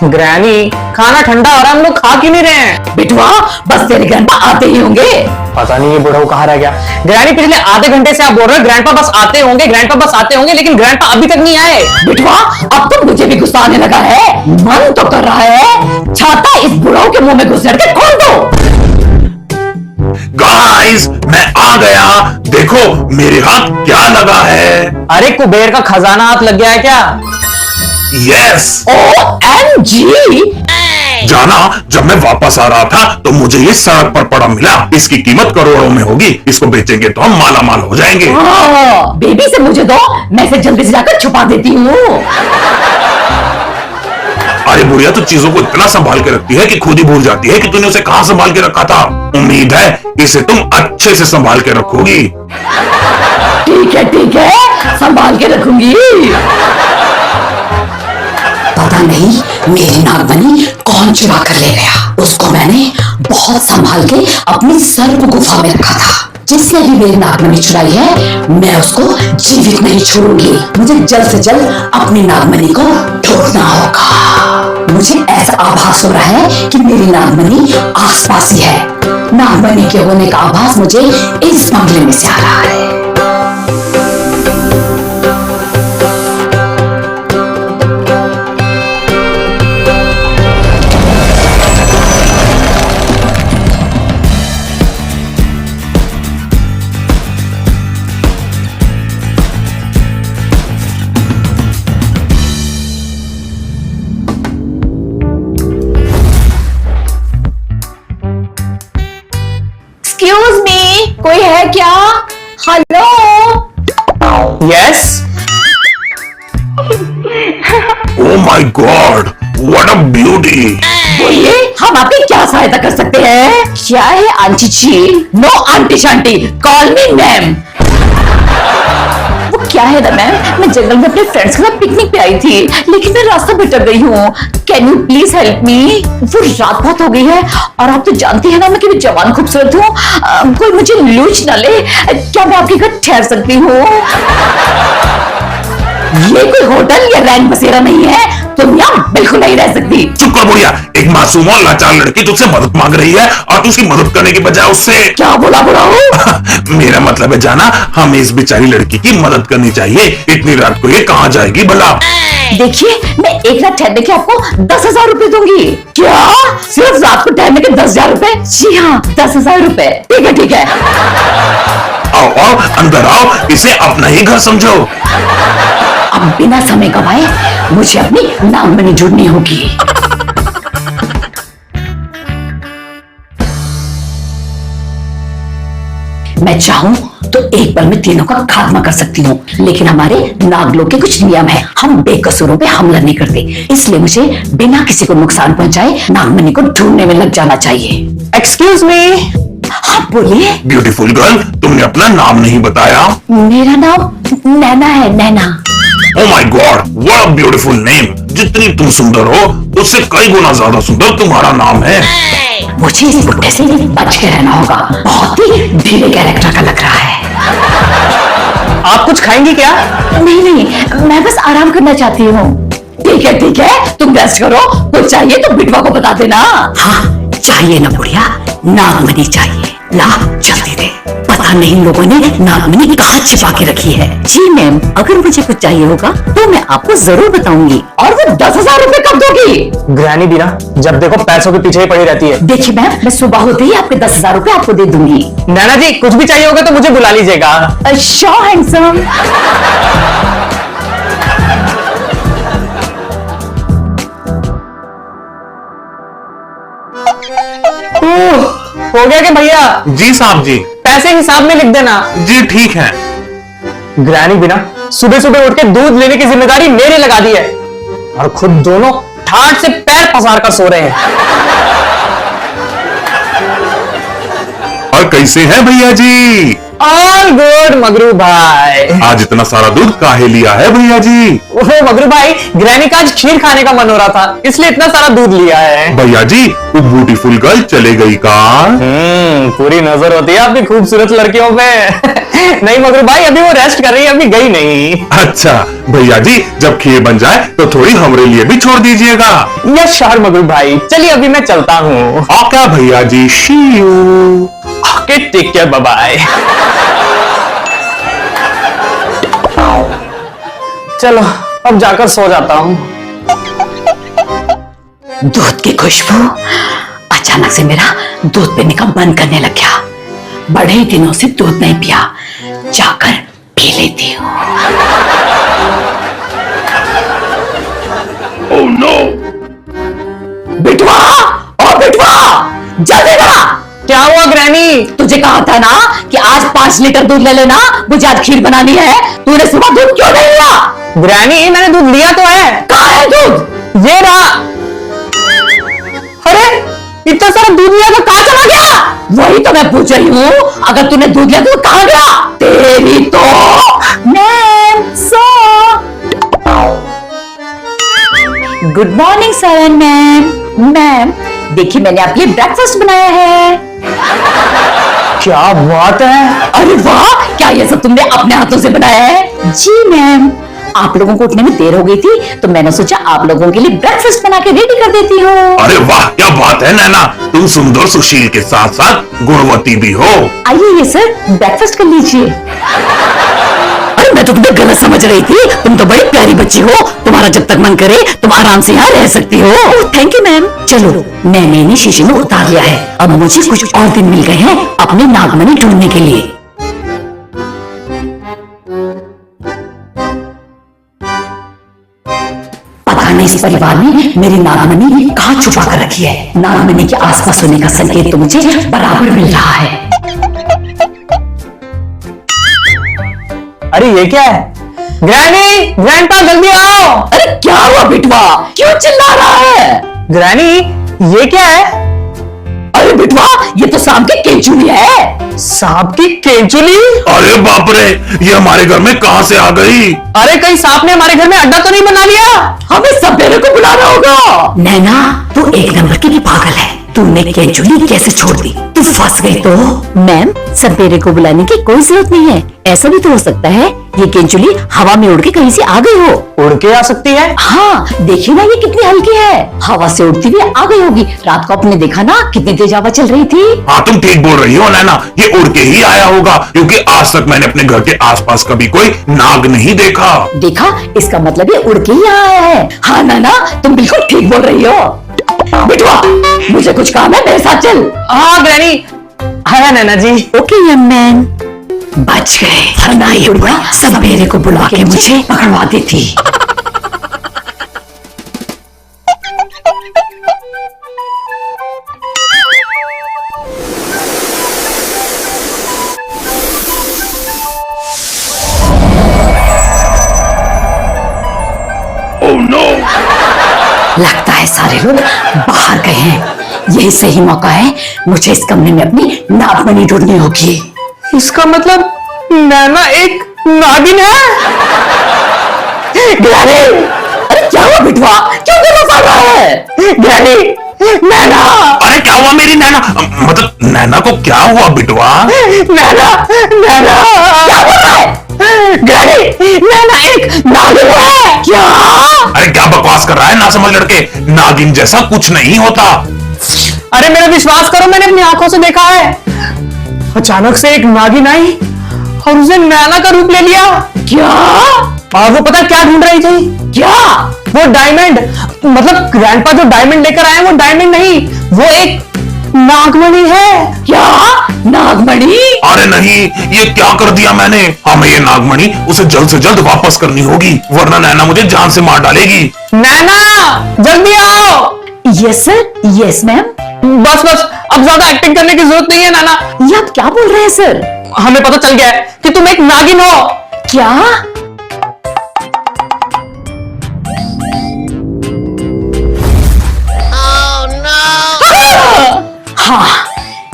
Granny, खाना ठंडा हो रहा है, हम लोग खा क्यों नहीं रहे हैं? बिटवा, बस तेरे ग्रैंडपा आते ही होंगे। पता नहीं ये बुढ़ऊ कहाँ रह गया। ग्रैनी, पिछले आधे घंटे से आप बोल रहे हो ग्रैंडपा बस आते होंगे, ग्रैंडपा बस आते होंगे, लेकिन ग्रैंडपा अभी तक नहीं आए। बिटवा, अब तो मुझे भी गुस्सा आने लगा है। मन तो कर रहा है छाता इस बुढ़ऊ के मुंह में घुस के खोल दो। गाइस, मैं आ गया। देखो मेरे हाथ क्या लगा है। अरे कुबेर का खजाना हाथ लग गया है क्या? यस। OMG! जाना, जब मैं वापस आ रहा था तो मुझे ये सड़क पर पड़ा मिला। इसकी कीमत करोड़ों में होगी। इसको बेचेंगे तो हम माला माल हो जाएंगे। बेबी से मुझे दो, मैं इसे जल्दी से जाकर छुपा देती हूँ। अरे बुढ़िया तो चीजों को इतना संभाल के रखती है कि खुद ही भूल जाती है कि तूने उसे कहां संभाल के रखा था। उम्मीद है इसे तुम अच्छे से संभाल के रखोगी। ठीक है, संभाल के रखूंगी। पता नहीं मेरी नागमणि कौन चुरा कर ले गया। उसको मैंने बहुत संभाल के अपनी सर्प गुफा में रखा था। जिसने भी मेरी नागमणि चुराई है, मैं उसको जीवित नहीं छोड़ूंगी। मुझे जल्द से जल्द अपनी नागमणि को ढूंढना होगा। मुझे ऐसा आभास हो रहा है कि मेरी नागमणि आसपास ही है। नागमणि के होने का आभास मुझे इस बंगले में से आ रहा है। एक्सक्यूज मी, कोई है क्या? Hello. Yes. Oh my god, what a beauty. बोलिए, हम आपकी क्या सहायता कर सकते हैं? क्या है आंटी जी? नो आंटी शांटी, कॉल मी मैम। वो क्या है ना मैम, मैं जंगल में अपने फ्रेंड्स के साथ पिकनिक पे आई थी, लेकिन मैं रास्ता भटक गई हूँ। Can you please help me? वो रात बहुत हो गई है और आप तो जानती है ना मैं कितनी जवान खूबसूरत हूँ। कोई मुझे लूच ना ले। क्या मैं आपके घर ठहर सकती हूँ? ये कोई होटल या रैन बसेरा नहीं है, तुम यहाँ बिल्कुल नहीं रह सकती। चुप कर बुढ़िया। एक मासूम और लाचार लड़की तुझसे मदद मांग रही है और तू उसकी मदद करने की बजाय उससे क्या बोला बुढ़ाऊ? मेरा मतलब है जाना, हमें इस बेचारी लड़की की मदद करनी चाहिए। इतनी रात को ये कहाँ जाएगी भला? देखिए, मैं एक रात ठहरने के आपको 10,000 रुपए दूंगी। क्या? सिर्फ रात को ठहरने के 10,000 रुपए? जी हाँ, 10,000 रुपए। ठीक है। आओ आओ, अंदर आओ, इसे अपना ही घर समझो। अब बिना समय गवाए मुझे अपनी नागमणि ढूंढनी होगी। मैं चाहूं तो एक पल में तीनों का खात्मा कर सकती हूँ, लेकिन हमारे नागलोक के कुछ नियम हैं। हम बेकसूरों पे हमला नहीं करते, इसलिए मुझे बिना किसी को नुकसान पहुंचाए नागमणि को ढूंढने में लग जाना चाहिए। Excuse me. हाँ बोलिए। ब्यूटीफुल गर्ल, तुमने अपना नाम नहीं बताया। मेरा नाम नैना है, Naina. Oh my god, what a beautiful name. जितनी तुम सुंदर हो उससे कई गुना ज्यादा सुंदर तुम्हारा नाम है। मुझे इस बुढ़े से बच के रहना होगा। बहुत ही ढीले कैरेक्टर का लग रहा है। आप कुछ खाएंगी क्या? नहीं, मैं बस आराम करना चाहती हूँ। ठीक है, तुम रेस्ट करो। कुछ चाहिए तो बिटवा को बता देना। हाँ चाहिए ना बुढ़िया, नागमणि चाहिए। ला जल्दी दे। पता नहीं लोगों ने नागमणि कहाँ छिपा के रखी है। जी मैम, अगर मुझे कुछ चाहिए होगा तो मैं आपको जरूर बताऊंगी। और वो 10,000 रुपए कब दोगी? ग्रैनी भी ना जब देखो पैसों के पीछे ही पड़ी रहती है। देखिए मैम, मैं सुबह होते ही आपके 10,000 रुपए आपको दे दूंगी। नैना जी, कुछ भी चाहिए होगा तो मुझे बुला लीजिएगा। Sure handsome. हो गया कि भैया? जी साहब जी। पैसे हिसाब में लिख देना। जी ठीक है। ग्रैनी बिना सुबह सुबह उठ के दूध लेने की जिम्मेदारी मेरे लगा दी है और खुद दोनों ठाट से पैर पसार कर सो रहे हैं। और कैसे हैं भैया जी? ऑल गुड मगरू भाई। आज इतना सारा दूध काहे लिया है भैया जी? ओह मगरू भाई, ग्रैनी का आज खीर खाने का मन हो रहा था, इसलिए इतना सारा दूध लिया है। भैया जी वो ब्यूटीफुल गर्ल चले गई का? पूरी नजर होती है आपकी खूबसूरत लड़कियों पे। नहीं मगरू भाई, अभी वो रेस्ट कर रही है, अभी गई नहीं। अच्छा भैया जी, जब खीर बन जाए तो थोड़ी हमारे लिए भी छोड़ दीजिएगा। यस श्योर मगरू भाई, चलिए अभी मैं चलता हूँ। ओके भैया जी, see you. Okay take care, bye bye. चलो अब जाकर सो जाता हूँ। दूध की खुशबू अचानक से मेरा दूध पीने का मन करने लग गया। बड़े ही दिनों से दूध नहीं पिया, जाकर पी लेती हूँ। Oh no. बिटवा, ओ बिटवा, जल्दी ना। क्या हुआ ग्रैनी? तुझे कहा था ना कि आज 5 लीटर दूध ले लेना, मुझे आज खीर बनानी है। तूने सुबह दूध क्यों नहीं लिया? ग्रैनी मैंने दूध लिया तो है। कहाँ है दूध? ये रहा। अरे इतना सारा दूध लिया तो कहाँ चला गया? वही तो मैं पूछ रही हूँ, अगर तूने दूध लिया तो कहाँ गया? तेरी तो ma'am. Good morning sir ma'am. Ma'am देखिए, मैंने आपके लिए ब्रेकफास्ट बनाया है। क्या बात है। अरे वाह, क्या ये सब तुमने अपने हाथों से बनाया है? जी मैम, आप लोगों को उठने में देर हो गई थी तो मैंने सोचा आप लोगों के लिए ब्रेकफास्ट बना के रेडी कर देती हूँ। अरे वाह, क्या बात है नैना, तुम सुंदर सुशील के साथ साथ गुणवती भी हो। आइए ये सर, ब्रेकफास्ट कर लीजिए। अरे मैं तो तुम्हें गलत समझ रही थी, तुम तो बड़ी प्यारी बच्ची हो, तुम्हारा जब तक मन करे तुम आराम से यहाँ रह सकती हो। Thank you ma'am. चलो मैंने इन्हें शीशे में उतार लिया है, अब मुझे कुछ और दिन मिल गए हैं अपने नागमणि ढूंढने के लिए। पता नहीं इस परिवार ने मेरी नागमणि कहाँ छुपा कर रखी है। नागमणि के आसपास होने का संकेत तो मुझे बराबर मिल रहा है। अरे ये क्या है? ग्रैनी, ग्रैंडपा जल्दी आओ। अरे क्या हुआ बिटवा, क्यों चिल्ला रहा है? ग्रैनी ये क्या है? अरे बिटवा, ये तो सांप की केंचुली है। सांप की केंचुली? अरे बाप रे, ये हमारे घर में कहाँ से आ गई? अरे कहीं सांप ने हमारे घर में अड्डा तो नहीं बना लिया? हमें सपेरे को बुलाना होगा। नैना तू एक नंबर की पागल है, तूने केंचुली कैसे छोड़ दी? तू फंस गई तो। मैम सपेरे को बुलाने की कोई जरूरत नहीं है, ऐसा भी तो हो सकता है ये केंचुली हवा में उड़ के कहीं से आ गई हो। उड़ के आ सकती है? हाँ देखिए ना, ये कितनी हल्की है, हवा से उड़ती हुई आ गई होगी। रात को आपने देखा ना कितनी तेज हवा चल रही थी। हाँ तुम ठीक बोल रही हो नैना, ये उड़ के ही आया होगा, क्योंकि आज तक मैंने अपने घर के आसपास कभी कोई नाग नहीं देखा। देखा, इसका मतलब ये उड़ के ही यहाँ आया है। हाँ नाना, तुम बिल्कुल ठीक बोल रही हो। बिटवा मुझे कुछ काम है, मेरे साथ चल। हाँ ग्रैनी। हाँ Naina ji. Okay young man. बच गए, वरना ये बुढ़ा सपेरे को बुला के मुझे पकड़वा देती। Oh no. लगता है सारे लोग बाहर गए हैं, यही सही मौका है, मुझे इस कमरे में अपनी नागमणि ढूंढनी होगी। इसका मतलब नैना एक नागिन है? ग्रैनी, अरे क्या हुआ बिटवा, क्यों गला पड़ रहा है? ग्रैनी, नैना, अरे क्या हुआ मेरी नैना? मतलब नैना को क्या हुआ बिटवा? नैना, नैना, क्या बोल रहा है? ग्रैनी, नैना एक नागिन है। क्या? अरे क्या बकवास कर रहा है ना समझ लड़के, नागिन जैसा कुछ नहीं होता। अरे मेरा विश्वास करो, मैंने अपनी आंखों से देखा है। अचानक से एक नागिन आई और उसने नैना का रूप ले लिया। क्या? और वो पता क्या ढूंढ रही थी? क्या? वो डायमंड, मतलब ग्रैंडपा जो डायमंड लेकर आए वो डायमंड नहीं, वो एक नागमणि है। क्या? नागमणि? अरे नहीं, ये क्या कर दिया मैंने? हमें ये नागमणि उसे जल्द से जल्द वापस करनी होगी, वरना नैना मुझे जान से मार डालेगी। नैना जल्दी आओ। Yes sir, yes ma'am. बस बस, अब ज्यादा एक्टिंग करने की जरूरत नहीं है नैना। ये आप क्या बोल रहे हैं सर? हमें पता चल गया है कि तुम एक नागिन हो। क्या? हाँ,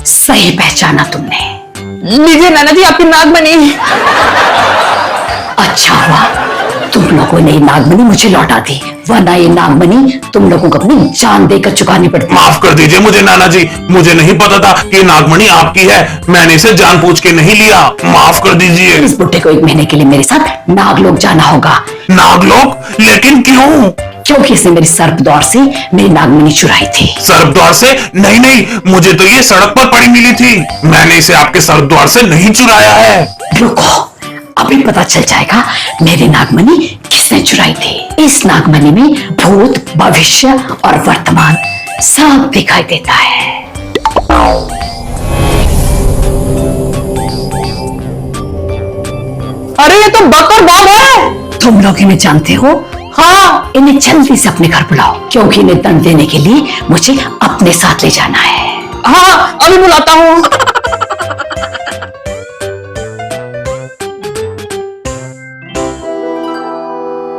सही पहचाना तुमने। लीजिए नाना जी आपकी नागमणि। अच्छा हुआ तुम लोगों ने ये नागमणि मुझे लौटा दी, वरना ये नागमणि तुम लोगों को अपनी जान देकर चुकानी पड़ती। माफ कर दीजिए मुझे नाना जी, मुझे नहीं पता था कि नागमणि आपकी है, मैंने इसे जानबूझ के नहीं लिया, माफ कर दीजिए। इस बुड्ढे को 1 महीने के लिए मेरे साथ नागलोक जाना होगा। नागलोक? लेकिन क्यों? क्योंकि इसने मेरी सर्पदौर से मेरी नागमणि चुराई थी। सर्पद्वार से? नहीं नहीं, मुझे तो ये सड़क पर पड़ी मिली थी, मैंने इसे आपके सर्पद्वार से नहीं चुराया है। रुको, अभी पता चल जाएगा मेरी नागमणि किसने चुराई थी। इस नागमणि में भूत, भविष्य और वर्तमान सब दिखाई देता है। अरे ये तो बक और बॉब है। तुम लोग इन्हें जानते हो? हाँ, इन्हें जल्दी से अपने घर बुलाओ, क्योंकि इन्हें दंड देने के लिए मुझे अपने साथ ले जाना है। हाँ अभी बुलाता हूँ।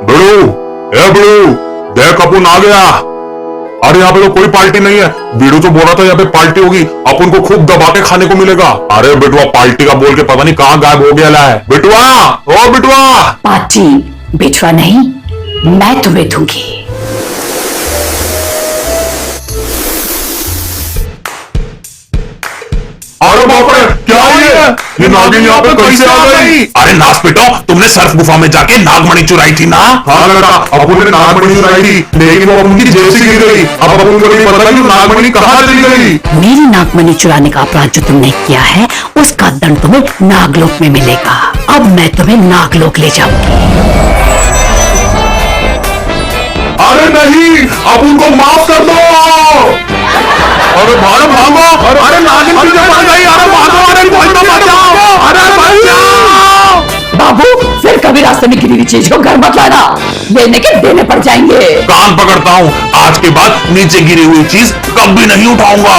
बिड़ू, ए बिड़ू, देख अपन आ गया। अरे यहाँ पे तो कोई पार्टी नहीं है, बिड़ू तो बोला था यहाँ पे पार्टी होगी, अपन को खूब दबा के खाने को मिलेगा। अरे बिटुआ पार्टी का बोल के पता नहीं कहाँ गायब हो गया है। बिटुआ, ओ बिटुआ। पार्टी बिटवा नहीं, मैं तुम्हें दूंगी। अरे बाप रे, क्या ये नागिन यहाँ पे कैसे आ गई? अरे नास पिटो, तुमने सर्फ गुफा में जाके नागमणि चुराई थी ना? हाँ लड़का, अपन ने नागमणि चुराई थी, लेकिन वो अपन की जेब से गिर गई। अब अपन को नहीं पता कि नागमणि कहाँ चली गई। मेरी नागमणि चुराने का अपराध जो तुमने किया है, उसका दंड तुम्हें नागलोक में मिलेगा। अब मैं तुम्हें नागलोक ले जाऊंगी। अरे नहीं, अब उनको माफ कर दो। अरे भागो भागो, अरे नागिन पीछे पड़ गई। अरे भागो, अरे कोई तो बचाओ, अरे बचाओ। बाबू, फिर कभी रास्ते में गिरी हुई चीज को घर मत लाना, लेने के देने पड़ जाएंगे। कान पकड़ता हूँ, आज के बाद नीचे गिरी हुई चीज कभी नहीं उठाऊंगा।